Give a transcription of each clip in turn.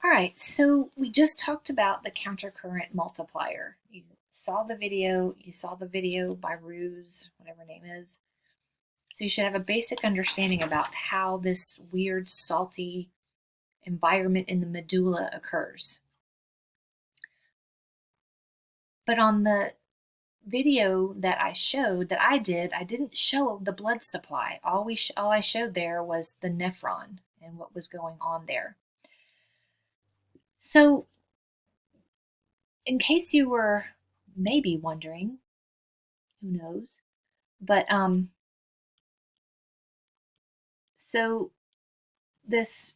All right, so we just talked about the countercurrent multiplier. You saw the video by Ruse, whatever her name is. So you should have a basic understanding about how this weird salty environment in the medulla occurs. But on the video that I didn't show the blood supply. All I showed there was the nephron and what was going on there. So, in case you were maybe wondering, who knows? But so this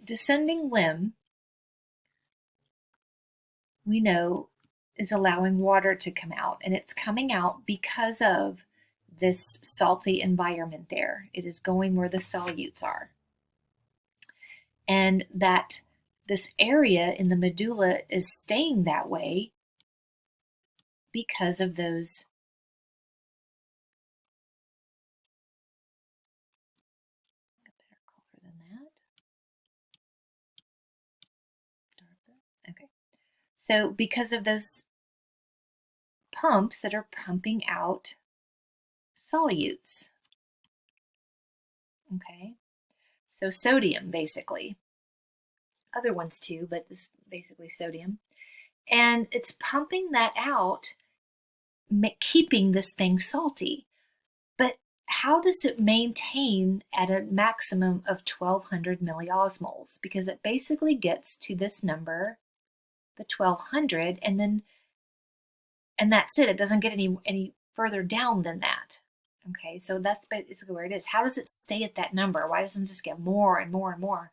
descending limb, we know, is allowing water to come out, and it's coming out because of this salty environment there. It is going where the solutes are. And that this area in the medulla is staying that way because of those a better color than that. Darker. Okay. So because of those pumps that are pumping out solutes. Okay. So sodium, basically. Other ones too, but this is basically sodium. And it's pumping that out, keeping this thing salty. But how does it maintain at a maximum of 1200 milliosmoles? Because it basically gets to this number, the 1200, and that's it. It doesn't get any further down than that. Okay, so that's basically where it is. How does it stay at that number? Why doesn't it just get more and more and more?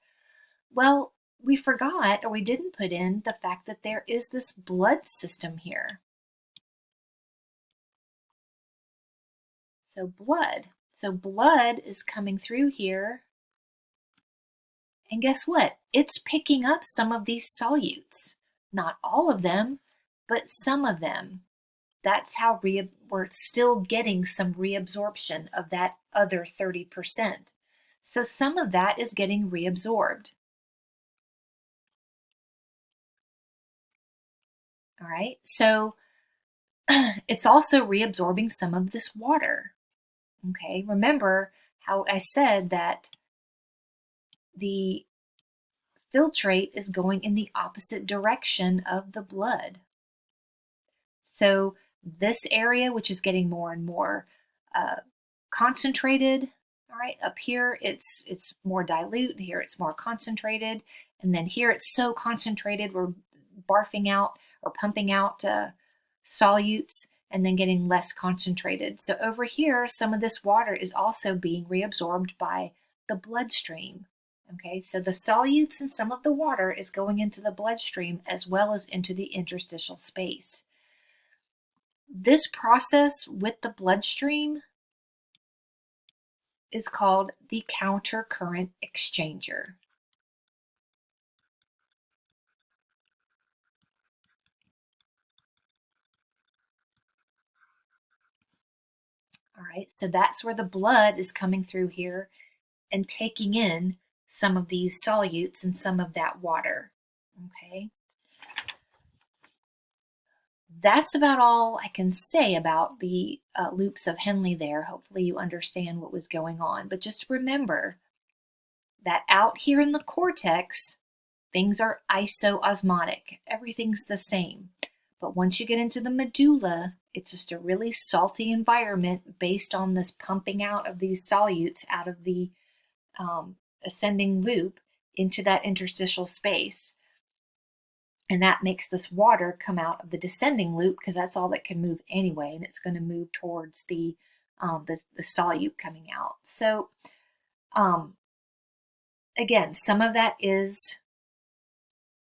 Well, we forgot, or we didn't put in the fact that there is this blood system here. So blood is coming through here. And guess what? It's picking up some of these solutes. Not all of them, but some of them. That's how we're still getting some reabsorption of that other 30%. So some of that is getting reabsorbed. All right, so it's also reabsorbing some of this water. Okay, remember how I said that the filtrate is going in the opposite direction of the blood. So this area, which is getting more and more concentrated, all right, up here it's more dilute, here it's more concentrated, and then here it's so concentrated we're barfing out or pumping out solutes and then getting less concentrated. So over here, some of this water is also being reabsorbed by the bloodstream. Okay, so the solutes and some of the water is going into the bloodstream as well as into the interstitial space. This process with the bloodstream is called the countercurrent exchanger. All right, so that's where the blood is coming through here and taking in some of these solutes and some of that water. Okay. That's about all I can say about the loops of Henle there. Hopefully you understand what was going on. But just remember that out here in the cortex, things are isoosmotic. Everything's the same. But once you get into the medulla, it's just a really salty environment based on this pumping out of these solutes out of the ascending loop into that interstitial space. And that makes this water come out of the descending loop because that's all that can move anyway, and it's going to move towards the solute coming out. So again, some of that is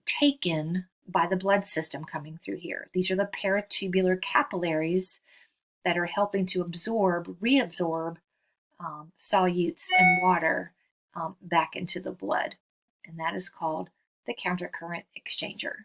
taken by the blood system coming through here. These are the paratubular capillaries that are helping to reabsorb solutes and water back into the blood, and that is called the countercurrent exchanger.